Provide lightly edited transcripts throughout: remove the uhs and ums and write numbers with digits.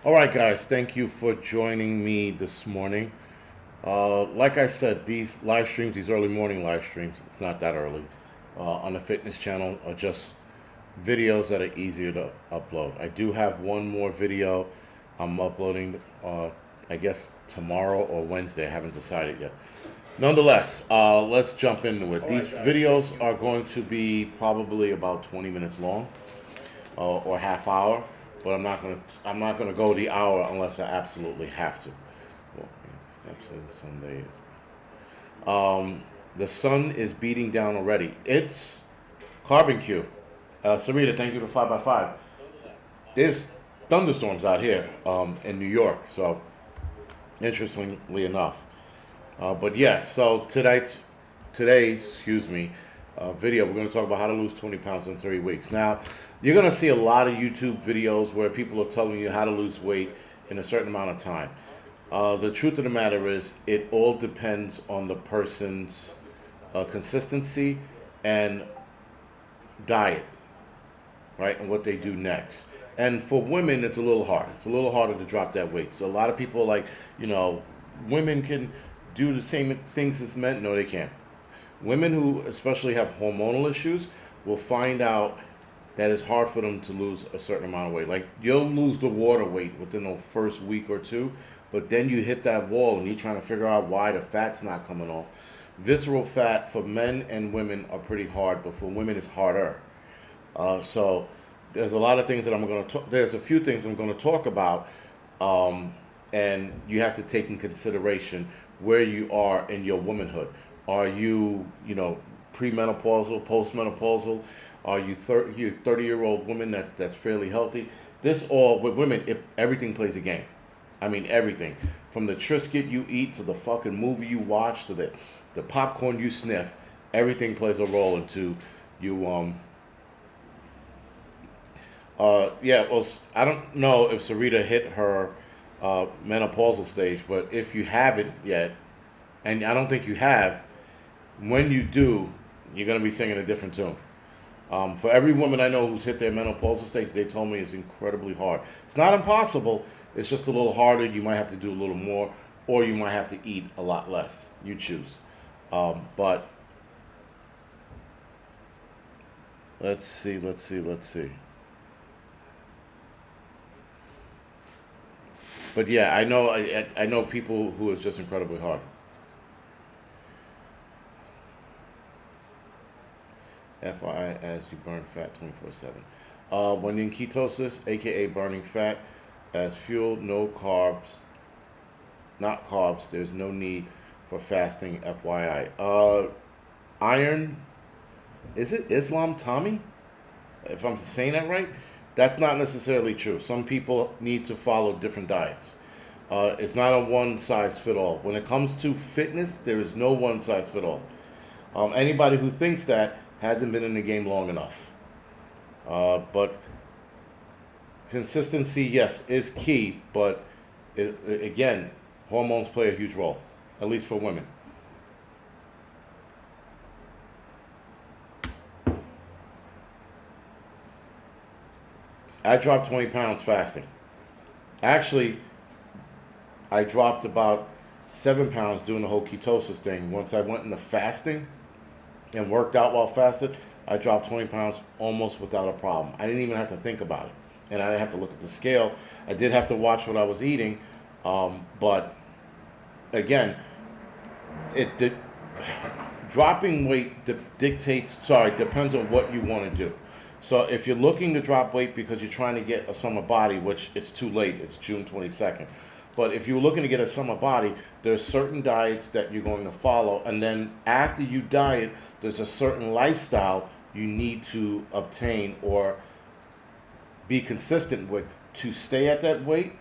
All right, guys, thank you for joining me this morning. Like I said, these live streams, these early morning live streams, it's not that early, on the fitness channel are just videos that are easier to upload. I do have one more video I'm uploading, I guess, tomorrow or Wednesday. I haven't decided yet. Nonetheless, let's jump into it. These videos are going to be probably about 20 minutes long, or half hour, but I'm not gonna go the hour unless I absolutely have to. Well, steps in Sundays. The sun is beating down already. It's Carbon Q. Sarita, thank you for 5x5. There's thunderstorms out here in New York, so interestingly enough. But yes, so today's video, we're going to talk about how to lose 20 pounds in 3 weeks. Now, you're going to see a lot of YouTube videos where people are telling you how to lose weight in a certain amount of time. The truth of the matter is, it all depends on the person's consistency and diet, right, and what they do next. And for women, it's a little hard. It's a little harder to drop that weight. So a lot of people are like, women can do the same things as men. No, they can't. Women who especially have hormonal issues will find out that it's hard for them to lose a certain amount of weight. Like, you'll lose the water weight within the first week or two, but then you hit that wall and you're trying to figure out why the fat's not coming off. Visceral fat for men and women are pretty hard, but for women it's harder. So there's a lot of things that I'm going to talk. There's a few things I'm going to talk about, and you have to take in consideration where you are in your womanhood. Are you, premenopausal, postmenopausal? Are you 30-year-old woman that's fairly healthy? This all with women, everything plays a game. I mean, everything from the Triscuit you eat to the fucking movie you watch to the popcorn you sniff. Everything plays a role into you. Yeah. Well, I don't know if Sarita hit her menopausal stage, but if you haven't yet, and I don't think you have, when you do, you're gonna be singing a different tune. For every woman I know who's hit their menopausal stage, they told me it's incredibly hard. It's not impossible. It's just a little harder. You might have to do a little more, or you might have to eat a lot less. You choose. But let's see. But yeah, I know people who it's just incredibly hard. FYI, as you burn fat 24/7. When in ketosis, aka burning fat as fuel, no carbs, not carbs. There's no need for fasting. FYI. Iron, is it Islam Tommy? If I'm saying that right, that's not necessarily true. Some people need to follow different diets. It's not a one size fit all. When it comes to fitness, there is no one size fit all. Anybody who thinks that hasn't been in the game long enough. But consistency, yes, is key. But again, hormones play a huge role, at least for women. I dropped 20 pounds fasting. Actually, I dropped about 7 pounds doing the whole ketosis thing. Once I went into fasting and worked out while fasted, I dropped 20 pounds almost without a problem. I didn't even have to think about it. And I didn't have to look at the scale. I did have to watch what I was eating. But again, the dropping weight depends on what you want to do. So if you're looking to drop weight because you're trying to get a summer body, which it's too late, it's June 22nd. But if you're looking to get a summer body, there's certain diets that you're going to follow. And then after you diet, there's a certain lifestyle you need to obtain or be consistent with to stay at that weight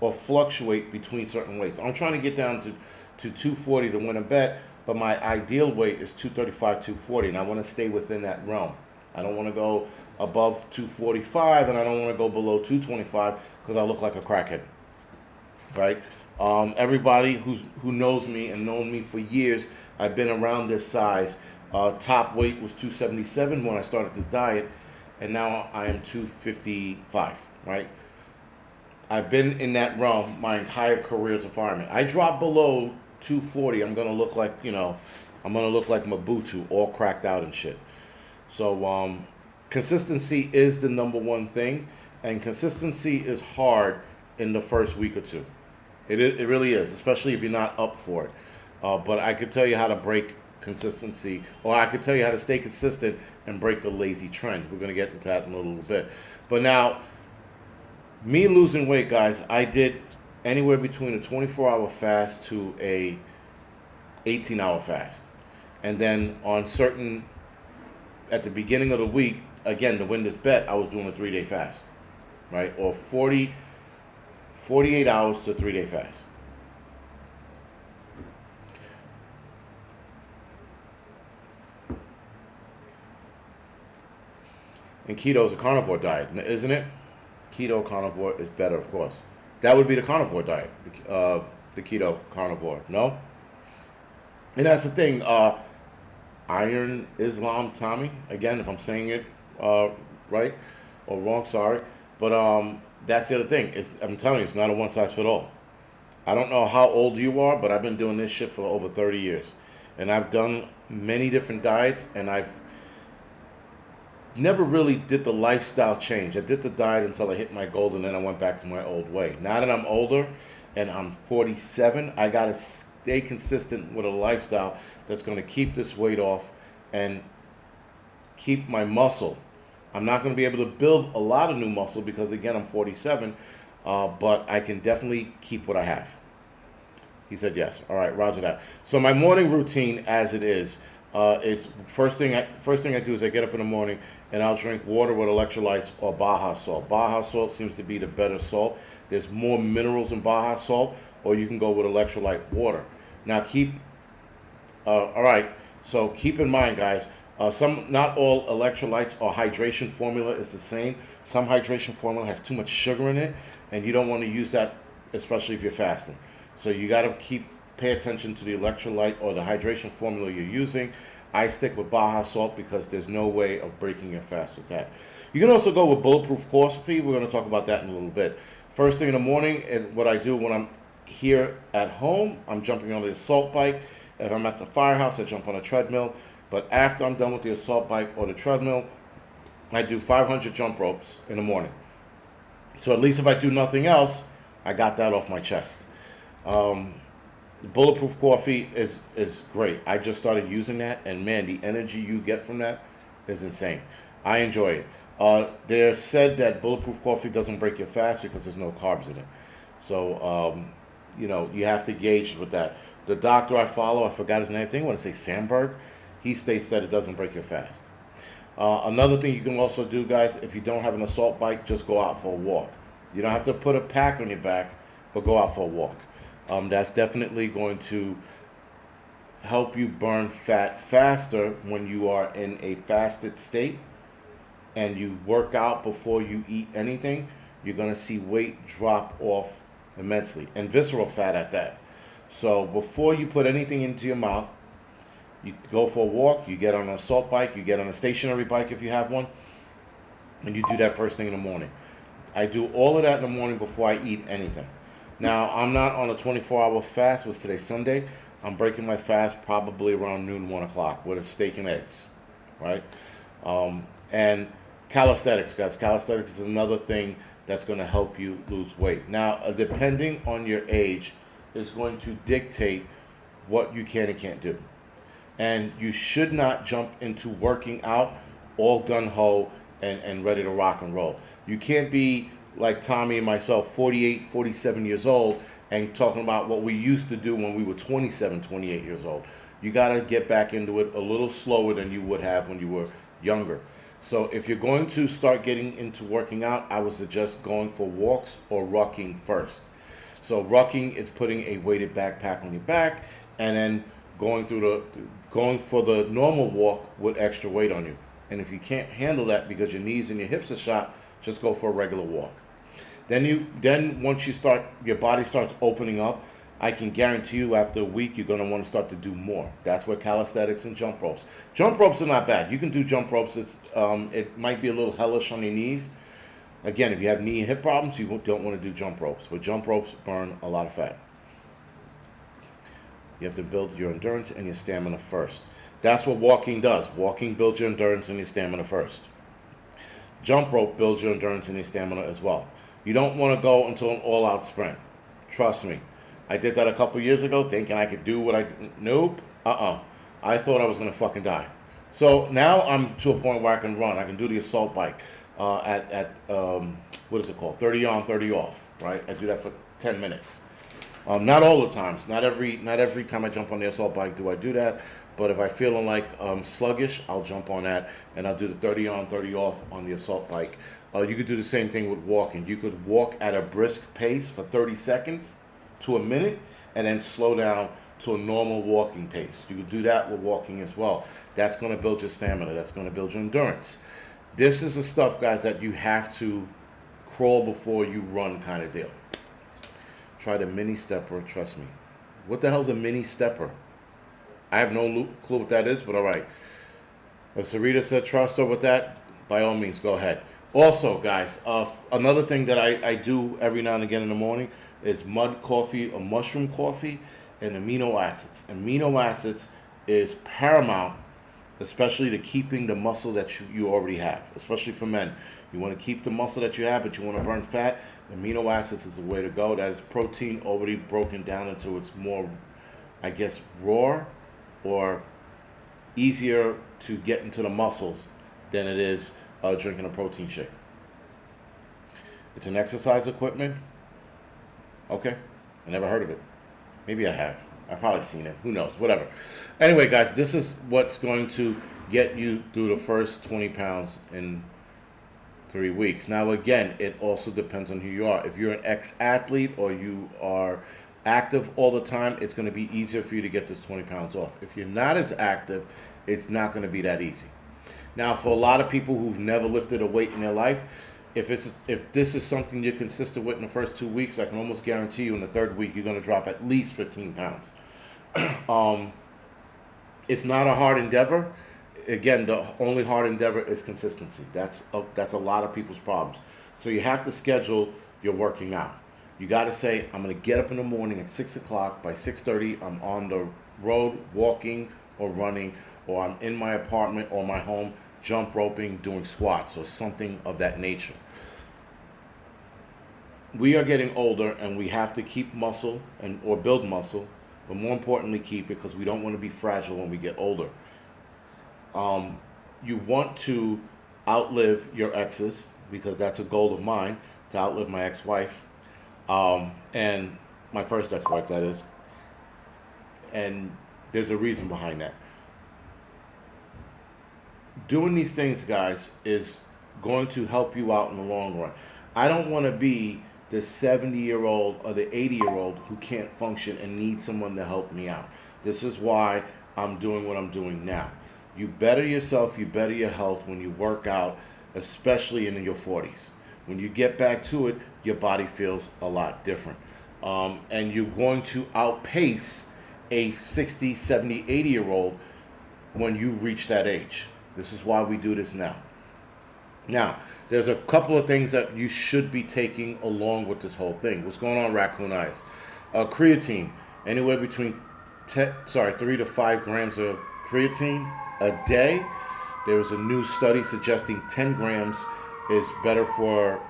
or fluctuate between certain weights. I'm trying to get down to 240 to win a bet, but my ideal weight is 235, 240, and I want to stay within that realm. I don't want to go above 245, and I don't want to go below 225 because I look like a crackhead, right? Everybody who knows me and known me for years, I've been around this size. Top weight was 277 when I started this diet, and now I am 255, right? I've been in that realm my entire career as a fireman. I drop below 240, I'm gonna look like, I'm gonna look like Mabutu, all cracked out and shit. So consistency is the number one thing, and consistency is hard in the first week or two. It really is, especially if you're not up for it. But I could tell you how to break consistency, or I could tell you how to stay consistent and break the lazy trend. We're gonna get into that in a little bit. But now, me losing weight, guys, I did anywhere between a 24-hour fast to a 18-hour fast, and then on certain at the beginning of the week, again, to win this bet, I was doing a 3-day fast, right? Or 48 hours to 3-day fast. And keto is a carnivore diet, isn't it? Keto carnivore is better, of course. That would be the carnivore diet, the keto carnivore. No? And that's the thing. Iron Islam Tommy, again, if I'm saying it right or wrong, sorry. But that's the other thing. I'm telling you, it's not a one size fit all. I don't know how old you are, but I've been doing this shit for over 30 years. And I've done many different diets, and I've never really did the lifestyle change. I did the diet until I hit my goal, and then I went back to my old way. Now that I'm older and I'm 47, I got to stay consistent with a lifestyle that's going to keep this weight off and keep my muscle. I'm not going to be able to build a lot of new muscle because, again, I'm 47, but I can definitely keep what I have. He said yes. All right, roger that. So my morning routine, as it is, it's first thing I do is I get up in the morning and I'll drink water with electrolytes or Baja salt. Baja salt seems to be the better salt. There's more minerals in Baja salt, or you can go with electrolyte water. Now all right. So keep in mind, guys. Not all electrolytes or hydration formula is the same. Some hydration formula has too much sugar in it, and you don't want to use that, especially if you're fasting. So you got to pay attention to the electrolyte or the hydration formula you're using. I stick with Baja salt because there's no way of breaking your fast with that. You can also go with bulletproof coffee. We're going to talk about that in a little bit. First thing in the morning, and what I do when I'm here at home, I'm jumping on the assault bike. If I'm at the firehouse, I jump on a treadmill. But after I'm done with the assault bike or the treadmill, I do 500 jump ropes in the morning. So at least if I do nothing else, I got that off my chest. Bulletproof coffee is great. I just started using that, and man, the energy you get from that is insane. I enjoy it. They're said that bulletproof coffee doesn't break your fast because there's no carbs in it. So, you have to gauge with that. The doctor I follow, I forgot his name, I think I want to say Sandberg, he states that it doesn't break your fast. Another thing you can also do, guys, if you don't have an assault bike, just go out for a walk. You don't have to put a pack on your back, but go out for a walk. That's definitely going to help you burn fat faster when you are in a fasted state and you work out before you eat anything. You're going to see weight drop off immensely, and visceral fat at that. So before you put anything into your mouth, you go for a walk, you get on an assault bike, you get on a stationary bike if you have one, and you do that first thing in the morning. I do all of that in the morning before I eat anything. Now, I'm not on a 24-hour fast. Was today Sunday? I'm breaking my fast probably around noon, 1 o'clock with a steak and eggs, right? And calisthenics, guys. Calisthenics is another thing that's going to help you lose weight. Now, depending on your age, is going to dictate what you can and can't do. And you should not jump into working out all gung-ho and ready to rock and roll. You can't be like Tommy and myself, 48, 47 years old, and talking about what we used to do when we were 27, 28 years old. You got to get back into it a little slower than you would have when you were younger. So if you're going to start getting into working out, I would suggest going for walks or rucking first. So rucking is putting a weighted backpack on your back and then going for the normal walk with extra weight on you. And if you can't handle that because your knees and your hips are shot, just go for a regular walk. Then once your body starts opening up, I can guarantee you after a week you're going to want to start to do more. That's where calisthenics and jump ropes. Jump ropes are not bad. You can do jump ropes. It might be a little hellish on your knees, Again, if you have knee and hip problems, you don't want to do jump ropes. But jump ropes burn a lot of fat. You have to build your endurance and your stamina first. That's what walking does. Walking builds your endurance and your stamina first. Jump rope builds your endurance and your stamina as well. You don't want to go into an all-out sprint. Trust me. I did that a couple years ago thinking I could do what I did. Nope. I thought I was going to fucking die. So now I'm to a point where I can run. I can do the assault bike at what is it called? 30 on, 30 off, right? I do that for 10 minutes. Not all the times. Not every time I jump on the assault bike do I do that. But if I'm feeling like sluggish, I'll jump on that, and I'll do the 30 on, 30 off on the assault bike. You could do the same thing with walking. You could walk at a brisk pace for 30 seconds to a minute, and then slow down to a normal walking pace. You could do that with walking as well. That's going to build your stamina. That's going to build your endurance. This is the stuff, guys, that you have to crawl before you run kind of deal. Try the mini stepper, trust me. What the hell's a mini stepper? I have no clue what that is, but all right. If Sarita said trust her with that, by all means, go ahead. Also, guys, another thing that I do every now and again in the morning is mud coffee or mushroom coffee and amino acids. Amino acids is paramount, especially to keeping the muscle that you already have, especially for men. You want to keep the muscle that you have, but you want to burn fat. Amino acids is the way to go. That is protein already broken down into its more, I guess, raw or easier to get into the muscles than it is drinking a protein shake. It's an exercise equipment. Okay, I never heard of it. Maybe I have. I've probably seen it. Who knows? Whatever. Anyway, guys, this is what's going to get you through the first 20 pounds in 3 weeks. Now, again, it also depends on who you are. If you're an ex-athlete or you are active all the time, it's going to be easier for you to get this 20 pounds off. If you're not as active, it's not going to be that easy. Now, for a lot of people who've never lifted a weight in their life, if this is something you're consistent with in the first 2 weeks, I can almost guarantee you in the third week you're going to drop at least 15 pounds. It's not a hard endeavor. Again, the only hard endeavor is consistency. That's a lot of people's problems. So you have to schedule your working out. You got to say, I'm going to get up in the morning at 6 o'clock. By 6:30, I'm on the road walking or running, or I'm in my apartment or my home jump roping, doing squats or something of that nature. We are getting older and we have to keep muscle or build muscle, but more importantly keep it, because we don't want to be fragile when we get older. You want to outlive your exes, because that's a goal of mine, to outlive my ex-wife, and my first ex-wife, that is. And there's a reason behind that. Doing these things, guys, is going to help you out in the long run. I don't want to be the 70-year-old or the 80-year-old who can't function and needs someone to help me out. This is why I'm doing what I'm doing now. You better yourself, you better your health when you work out, especially in your 40s. When you get back to it, your body feels a lot different. And you're going to outpace a 60, 70, 80-year-old when you reach that age. This is why we do this now. Now, there's a couple of things that you should be taking along with this whole thing. What's going on, Raccoon Eyes? Creatine, anywhere between 3 to 5 grams of creatine a day. There was a new study suggesting 10 grams is better for,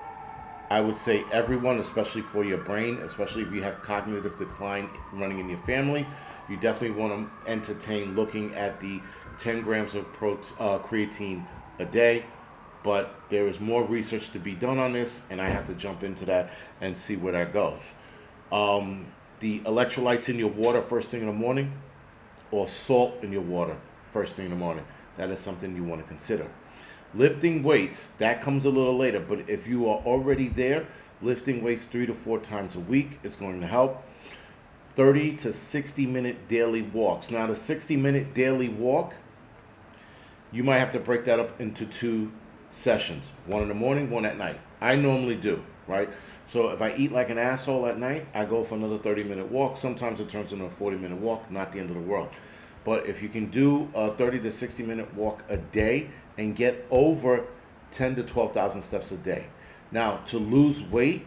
I would say, everyone, especially for your brain, especially if you have cognitive decline running in your family. You definitely want to entertain looking at the 10 grams of creatine a day. But there is more research to be done on this, and I have to jump into that and see where that goes. The electrolytes in your water first thing in the morning, or salt in your water first thing in the morning, that is something you want to consider. Lifting weights, that comes a little later, but if you are already there, lifting weights 3 to 4 times a week is going to help. 30 to 60 minute daily walks. Now, the 60-minute daily walk, you might have to break that up into 2 sessions, 1 in the morning, 1 at night. I normally do, right? So if I eat like an asshole at night, I go for another 30-minute walk. Sometimes it turns into a 40-minute walk, not the end of the world. But if you can do a 30 to 60-minute walk a day and get over 10 to 12,000 steps a day. Now, to lose weight,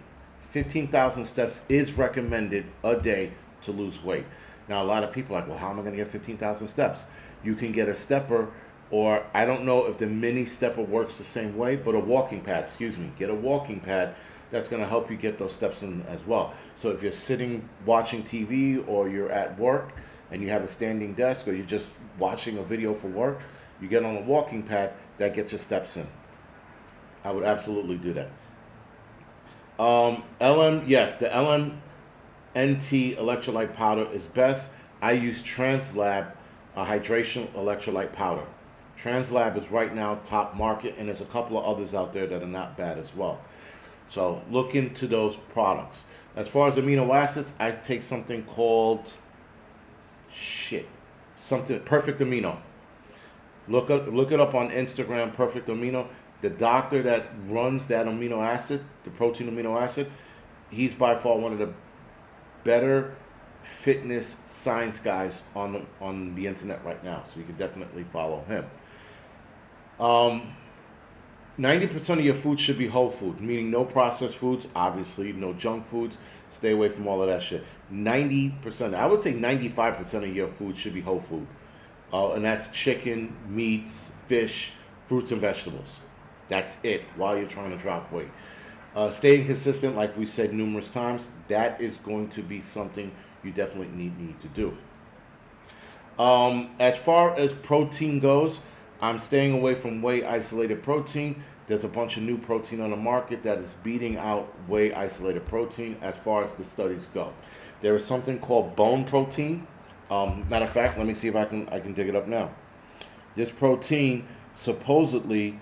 15,000 steps is recommended a day to lose weight. Now, a lot of people are like, well, how am I going to get 15,000 steps? You can get a stepper, or I don't know if the mini stepper works the same way, but a walking pad, excuse me. Get a walking pad that's going to help you get those steps in as well. So if you're sitting watching TV, or you're at work and you have a standing desk, or you're just watching a video for work, you get on a walking pad, that gets your steps in. I would absolutely do that. Yes, the LMNT electrolyte powder is best. I use TransLab hydration electrolyte powder. TransLab is right now top market, and there's a couple of others out there that are not bad as well. So look into those products. As far as amino acids, I take something called Perfect Amino. Look it up on Instagram, Perfect Amino. The doctor that runs that amino acid, the protein amino acid, he's by far one of the better fitness science guys on the internet right now. So you can definitely follow him. 90% of your food should be whole food, meaning no processed foods, obviously, no junk foods. Stay away from all of that shit. 90%, I would say 95% of your food should be whole food. And that's chicken, meats, fish, fruits, and vegetables. That's it while you're trying to drop weight. Staying consistent, like we said numerous times, that is going to be something you definitely need to do. As far as protein goes, I'm staying away from whey isolated protein. There's a bunch of new protein on the market that is beating out whey isolated protein as far as the studies go. There is something called bone protein. Matter of fact, let me see if I can dig it up now. This protein supposedly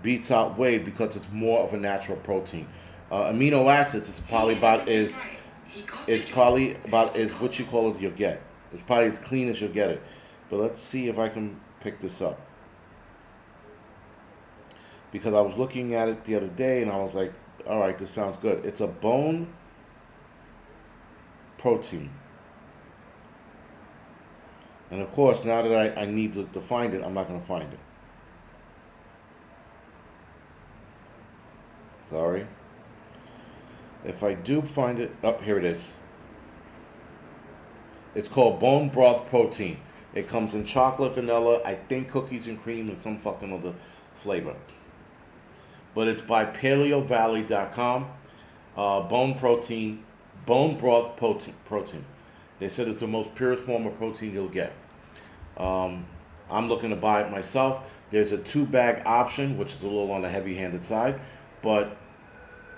beats out whey because it's more of a natural protein. Amino acids is probably about as what you call it you'll get. It's probably as clean as you'll get it. But let's see if I can pick this up. Because I was looking at it the other day and I was like, all right, this sounds good. It's a bone protein. And of course, now that I need to find it, I'm not going to find it. Sorry. If I do find it, here it is. It's called bone broth protein. It comes in chocolate, vanilla, I think cookies and cream, and some fucking other flavor. But it's by PaleoValley.com. Bone broth protein. They said it's the most purest form of protein you'll get. I'm looking to buy it myself. There's a 2-bag option, which is a little on the heavy-handed side, but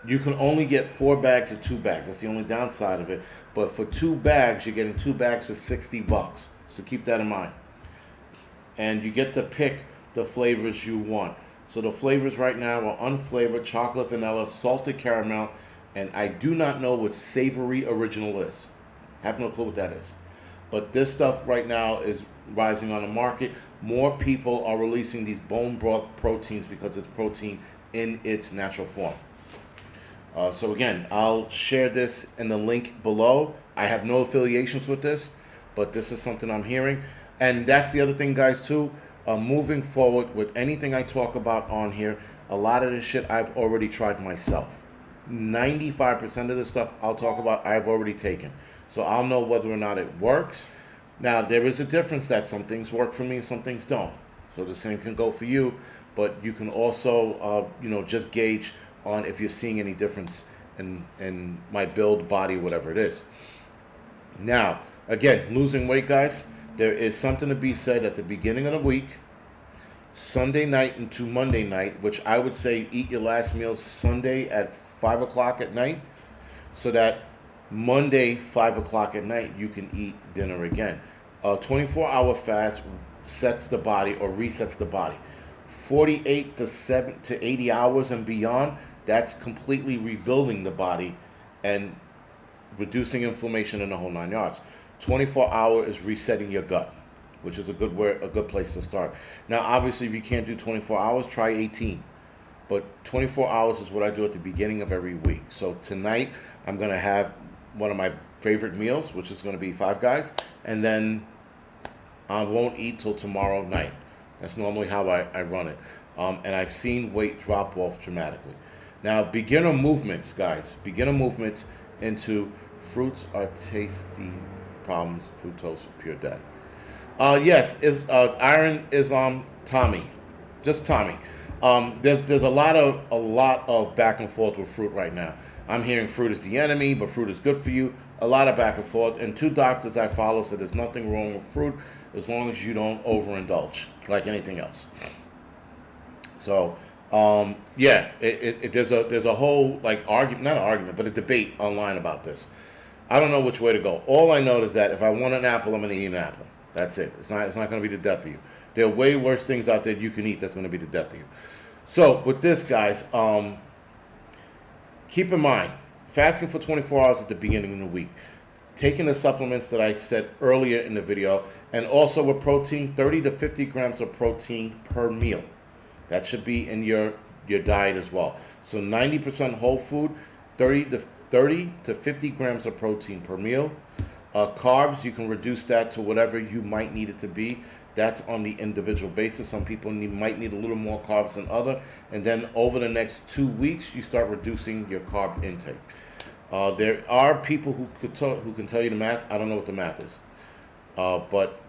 you can only get 4 bags or 2 bags. That's the only downside of it. But for 2 bags, you're getting 2 bags for $60. So keep that in mind. And you get to pick the flavors you want. So the flavors right now are unflavored, chocolate, vanilla, salted caramel, and I do not know what savory original is. Have no clue what that is. But this stuff right now is rising on the market. More people are releasing these bone broth proteins because it's protein in its natural form. So again, I'll share this in the link below. I have no affiliations with this, but this is something I'm hearing. And that's the other thing, guys, too. Moving forward with anything I talk about on here, a lot of this shit I've already tried myself. 95% of the stuff I'll talk about, I've already taken. So I'll know whether or not it works. Now, there is a difference that some things work for me and some things don't. So the same can go for you, but you can also, just gauge on if you're seeing any difference in my build, body, whatever it is. Now, again, losing weight, guys, there is something to be said at the beginning of the week, Sunday night into Monday night, which I would say eat your last meal Sunday at 5 o'clock at night, so that Monday, 5 o'clock at night, you can eat dinner again. A 24-hour fast sets the body or resets the body. 48 to 80 hours and beyond, that's completely rebuilding the body and reducing inflammation in the whole 9 yards. 24 hour is resetting your gut, which is a good place to start. Now, obviously, if you can't do 24 hours, try 18. But 24 hours is what I do at the beginning of every week. So tonight, I'm going to have one of my favorite meals, which is going to be Five Guys, and then I won't eat till tomorrow night. That's normally how I run it. And I've seen weight drop off dramatically. Now, beginner movements, guys. Beginner movements into fruits are tasty problems, fructose, pure death. Yes, is Iron is Tommy, just Tommy. There's a lot of back and forth with fruit right now. I'm hearing fruit is the enemy, but fruit is good for you. A lot of back and forth, and two doctors I follow said there's nothing wrong with fruit as long as you don't overindulge like anything else. So yeah, there's a whole like argument, not an argument, but a debate online about this. I don't know which way to go. All I know is that if I want an apple, I'm going to eat an apple. That's it. It's not going to be the death to you. There are way worse things out there you can eat that's going to be the death to you. So with this, guys, keep in mind, fasting for 24 hours at the beginning of the week, taking the supplements that I said earlier in the video, and also with protein, 30 to 50 grams of protein per meal. That should be in your diet as well. So 90% whole food, 30 to 50 grams of protein per meal. Carbs, you can reduce that to whatever you might need it to be. That's on the individual basis. Some people might need a little more carbs than other. And then over the next 2 weeks, you start reducing your carb intake. There are people who can tell you the math. I don't know what the math is. But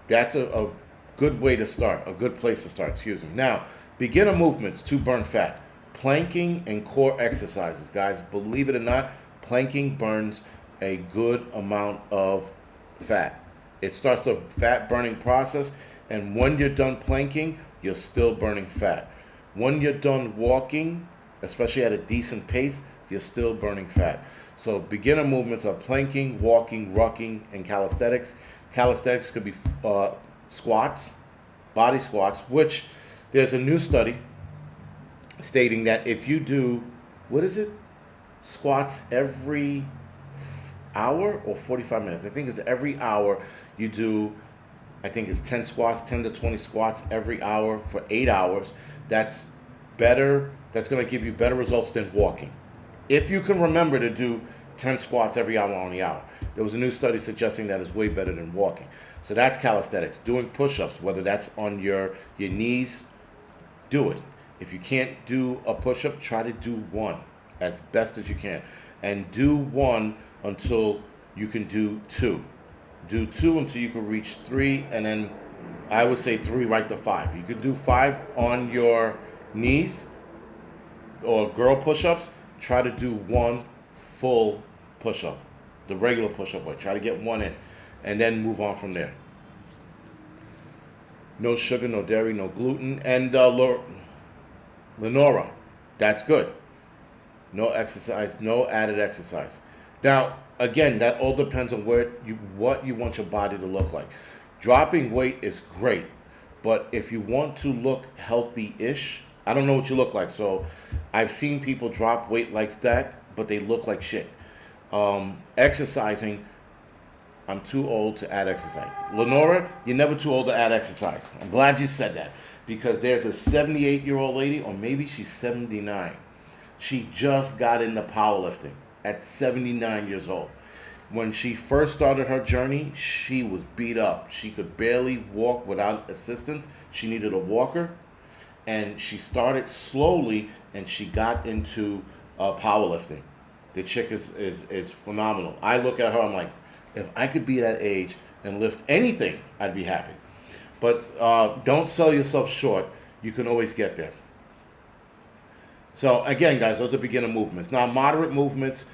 that's a good way to start, a good place to start, excuse me. Now, beginner movements to burn fat. Planking and core exercises, guys. Believe it or not, planking burns a good amount of fat. It starts a fat burning process, and when you're done planking, you're still burning fat. When you're done walking, especially at a decent pace, you're still burning fat. So beginner movements are planking, walking, rucking, and calisthenics. Calisthenics could be squats, body squats, which there's a new study stating that if you do, squats every hour or 45 minutes. I think it's every hour you do, I think it's 10 squats, 10 to 20 squats every hour for 8 hours. That's better. That's going to give you better results than walking. If you can remember to do 10 squats every hour on the hour. There was a new study suggesting that is way better than walking. So that's calisthenics. Doing push-ups, whether that's on your knees, do it. If you can't do a push-up, try to do one as best as you can. And do one until you can do two. Do two until you can reach three, and then I would say three right to five. You could do five on your knees or girl push-ups. Try to do one full push-up, the regular push-up way. Try to get one in, and then move on from there. No sugar, no dairy, no gluten, and Lenora, that's good. No exercise, no added exercise. Now, again, that all depends on what you want your body to look like. Dropping weight is great, but if you want to look healthy-ish, I don't know what you look like. So I've seen people drop weight like that, but they look like shit. Exercising, I'm too old to add exercise. Lenora, you're never too old to add exercise. I'm glad you said that, because there's a 78-year-old lady, or maybe she's 79. She just got into powerlifting at 79 years old. When she first started her journey, she was beat up. She could barely walk without assistance. She needed a walker. And she started slowly, and she got into powerlifting. The chick is phenomenal. I look at her, I'm like, if I could be that age and lift anything, I'd be happy. But don't sell yourself short. You can always get there. So again, guys, those are beginner movements. Now, moderate movements,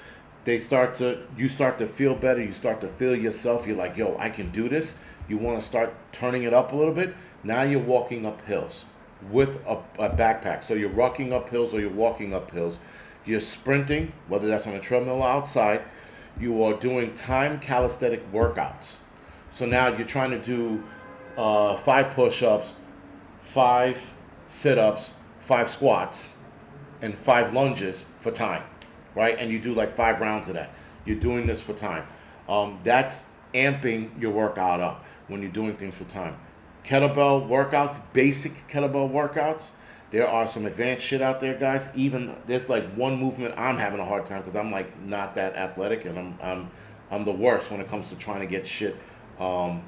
you start to feel better. You start to feel yourself. You're like, yo, I can do this. You want to start turning it up a little bit. Now you're walking up hills with a backpack. So you're rocking up hills or you're walking up hills. You're sprinting, whether that's on a treadmill outside. You are doing timed calisthenic workouts. So now you're trying to do 5 push-ups, 5 sit-ups, 5 squats, and 5 lunges for time, right? And you do like 5 rounds of that. You're doing this for time. That's amping your workout up when you're doing things for time. Kettlebell workouts, basic kettlebell workouts. There are some advanced shit out there, guys. Even there's like one movement I'm having a hard time because I'm like not that athletic, and I'm the worst when it comes to trying to get shit. When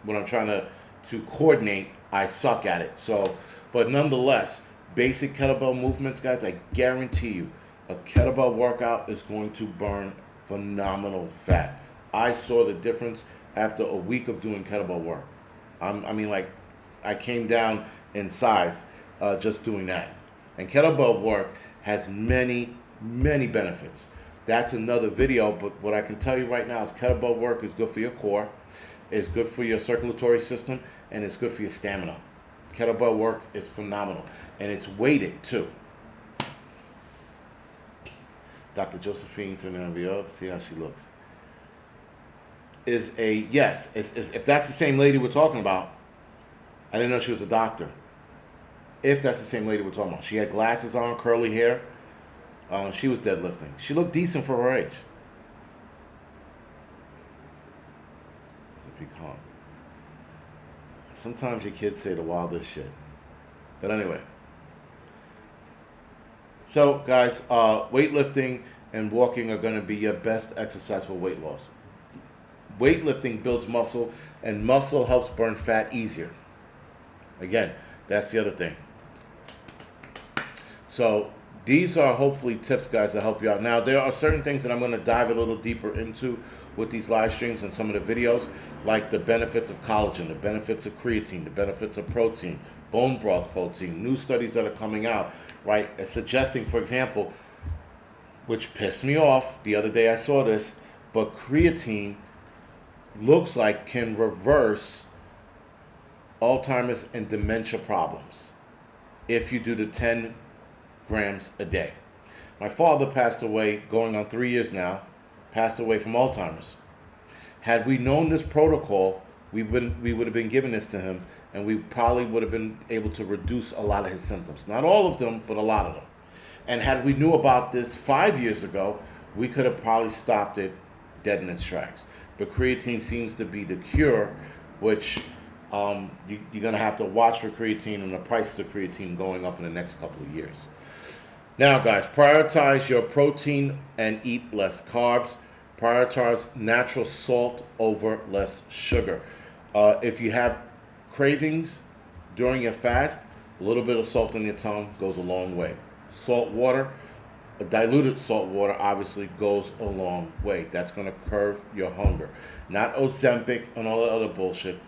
I'm trying to coordinate, I suck at it. So, but nonetheless, basic kettlebell movements, guys, I guarantee you, a kettlebell workout is going to burn phenomenal fat. I saw the difference after a week of doing kettlebell work. I mean, like, I came down in size just doing that. And kettlebell work has many, many benefits. That's another video, but what I can tell you right now is kettlebell work is good for your core, it's good for your circulatory system, and it's good for your stamina. Kettlebell work is phenomenal, and it's weighted too. Dr. Josephine Fernandez, see how she looks. Is a yes. If that's the same lady we're talking about, I didn't know she was a doctor. If that's the same lady we're talking about, she had glasses on, curly hair. She was deadlifting. She looked decent for her age. As if you can't. Sometimes your kids say the wildest shit. But anyway. So, guys, weightlifting and walking are going to be your best exercise for weight loss. Weightlifting builds muscle, and muscle helps burn fat easier. Again, that's the other thing. So, these are hopefully tips, guys, that help you out. Now, there are certain things that I'm going to dive a little deeper into with these live streams and some of the videos, like the benefits of collagen, the benefits of creatine, the benefits of protein, bone broth protein, new studies that are coming out, right, suggesting, for example, which pissed me off, the other day I saw this, but creatine looks like can reverse Alzheimer's and dementia problems if you do the 10 grams a day. My father passed away, going on 3 years now, passed away from Alzheimer's. Had we known this protocol, we would have been giving this to him, and we probably would have been able to reduce a lot of his symptoms. Not all of them, but a lot of them. And had we knew about this 5 years ago, we could have probably stopped it dead in its tracks. But creatine seems to be the cure, which you're going to have to watch for creatine and the prices of creatine going up in the next couple of years. Now, guys, prioritize your protein and eat less carbs. Prioritize natural salt over less sugar. If you have cravings during your fast, a little bit of salt in your tongue goes a long way. Salt water, diluted salt water, obviously goes a long way. That's going to curb your hunger. Not Ozempic and all that other bullshit.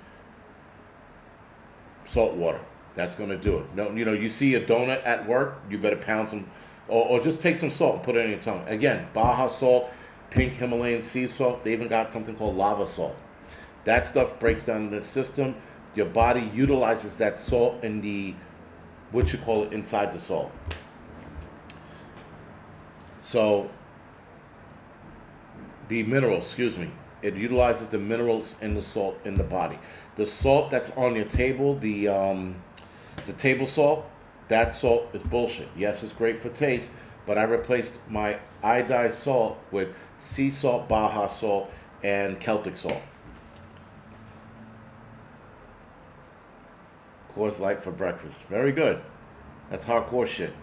Salt water. That's going to do it. No, you see a donut at work, you better pound some, or just take some salt and put it in your tongue. Again, Baja salt, pink Himalayan sea salt. They even got something called lava salt. That stuff breaks down the system. Your body utilizes that salt in inside the salt. So, the minerals, it utilizes the minerals in the salt in the body. The salt that's on your table, the table salt, that salt is bullshit. Yes, it's great for taste, but I replaced my iodized salt with sea salt, Baja salt, and Celtic salt. Coors Light for breakfast. Very good. That's hardcore shit.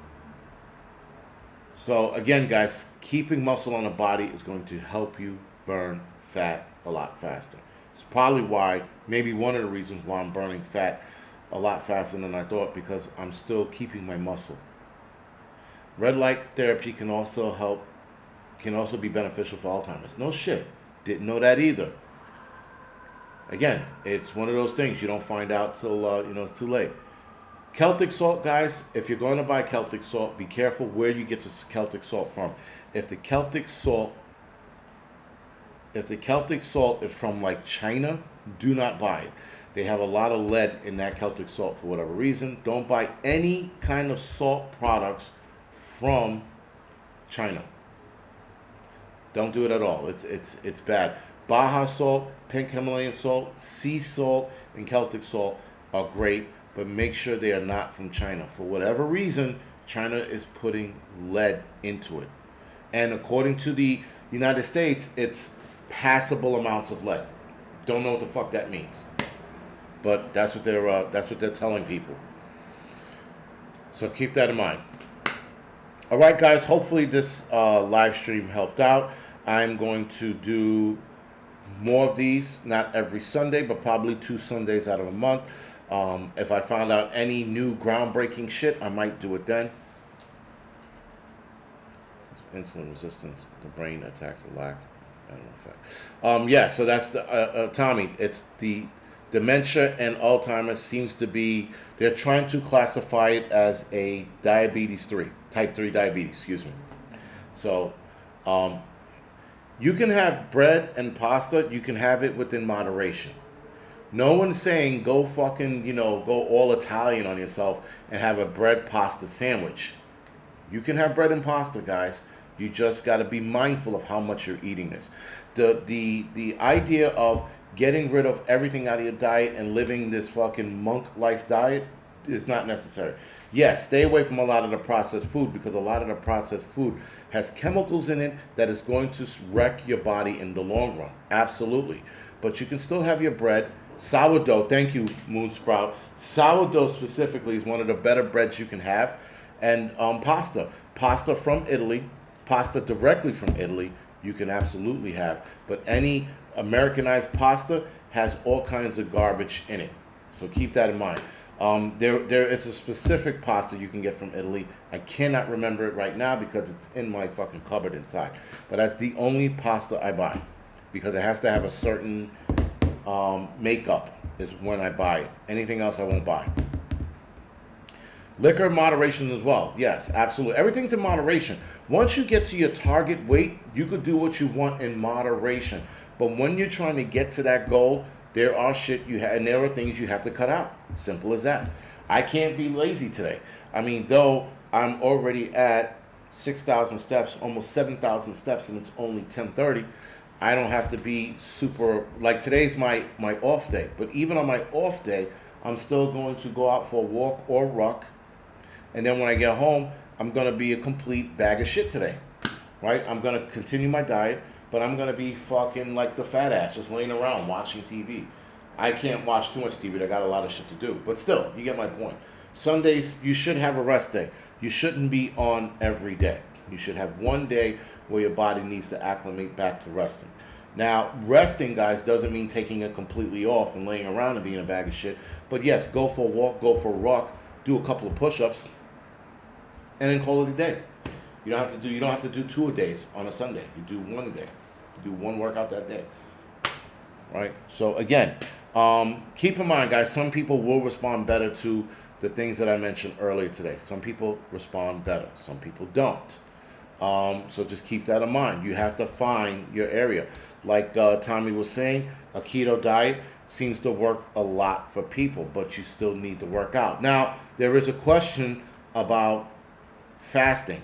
So again, guys, keeping muscle on the body is going to help you burn fat a lot faster. It's probably maybe one of the reasons why I'm burning fat a lot faster than I thought, because I'm still keeping my muscle. Red light therapy can also be beneficial for Alzheimer's. No shit. Didn't know that either. Again, it's one of those things you don't find out till it's too late. Celtic salt, guys, if you're going to buy Celtic salt, be careful where you get this Celtic salt from. If the Celtic salt is from like China, do not buy it. They have a lot of lead in that Celtic salt for whatever reason. Don't buy any kind of salt products from China. Don't do it at all. It's bad. Baja salt, pink Himalayan salt, sea salt, and Celtic salt are great, but make sure they are not from China. For whatever reason, China is putting lead into it. And according to the United States, it's passable amounts of lead. Don't know what the fuck that means. But that's what they're telling people. So keep that in mind. All right, guys, hopefully this live stream helped out. I'm going to do more of these, not every Sunday, but probably 2 Sundays out of a month. If I found out any new groundbreaking shit, I might do it then. Insulin resistance, the brain attacks a lack. I don't know if yeah, so that's the Tommy. It's the dementia and Alzheimer's seems to be. They're trying to classify it as a diabetes 3, type 3 diabetes. Excuse me. So, you can have bread and pasta. You can have it within moderation. No one's saying go fucking, go all Italian on yourself and have a bread pasta sandwich. You can have bread and pasta, guys. You just got to be mindful of how much you're eating this. The idea of getting rid of everything out of your diet and living this fucking monk life diet is not necessary. Yes, stay away from a lot of the processed food because a lot of the processed food has chemicals in it that is going to wreck your body in the long run. Absolutely. But you can still have your bread. Sourdough, thank you, Moonsprout. Sourdough specifically is one of the better breads you can have. And pasta. Pasta from Italy. Pasta directly from Italy, you can absolutely have. But any Americanized pasta has all kinds of garbage in it. So keep that in mind. There is a specific pasta you can get from Italy. I cannot remember it right now because it's in my fucking cupboard inside. But that's the only pasta I buy because it has to have a certain makeup is when I buy it. Anything else I won't buy. Liquor in moderation as well. Yes, absolutely. Everything's in moderation. Once you get to your target weight, you could do what you want in moderation. But when you're trying to get to that goal, there are shit you have, and there are things you have to cut out. Simple as that. I can't be lazy today. I mean, though I'm already at 6,000 steps, almost 7,000 steps, and it's only 10:30. I don't have to be super, like today's my off day. But even on my off day, I'm still going to go out for a walk or ruck. And then when I get home, I'm going to be a complete bag of shit today, right? I'm going to continue my diet, but I'm going to be fucking like the fat ass, just laying around watching TV. I can't watch too much TV. I got a lot of shit to do. But still, you get my point. Sundays, you should have a rest day. You shouldn't be on every day. You should have one day where your body needs to acclimate back to resting. Now, resting, guys, doesn't mean taking it completely off and laying around and being a bag of shit. But yes, go for a walk, go for a ruck, do a couple of push-ups, and then call it a day. You don't have to do 2 a days on a Sunday. You do 1 a day. You do 1 workout that day. Right? So again, keep in mind, guys, some people will respond better to the things that I mentioned earlier today. Some people respond better. Some people don't. So just keep that in mind. You have to find your area. Like Tommy was saying, a keto diet seems to work a lot for people, but you still need to work out. Now, there is a question about fasting.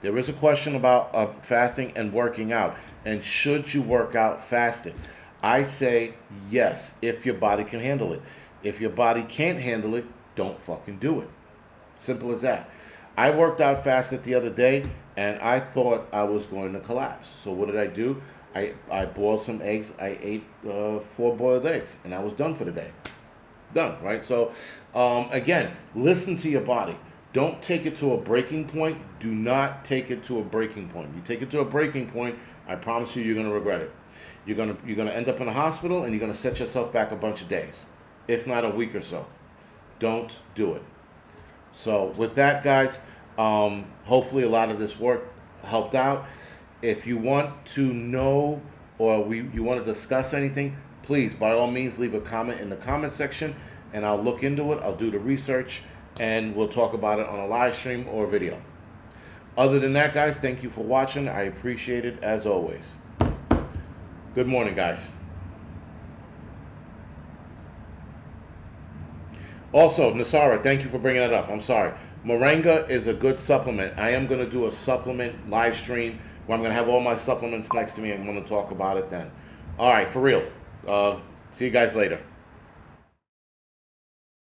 There is a question about fasting and working out. And should you work out fasting? I say yes, if your body can handle it. If your body can't handle it, don't fucking do it. Simple as that. I worked out fasted the other day, and I thought I was going to collapse. So what did I do? I boiled some eggs. I ate 4 boiled eggs, and I was done for the day. Done, right? So, again, listen to your body. Don't take it to a breaking point. Do not take it to a breaking point. You take it to a breaking point, I promise you're going to regret it. You're gonna end up in a hospital, and you're gonna set yourself back a bunch of days, if not a week or so. Don't do it. So with that, guys, hopefully a lot of this work helped out. If you want to know or you want to discuss anything, please, by all means, leave a comment in the comment section, and I'll look into it. I'll do the research, and we'll talk about it on a live stream or video. Other than that, guys, thank you for watching. I appreciate it as always. Good morning, guys. Also, Nasara, thank you for bringing that up. I'm sorry. Moringa is a good supplement. I am going to do a supplement live stream where I'm going to have all my supplements next to me. I'm going to talk about it then. All right, for real. See you guys later.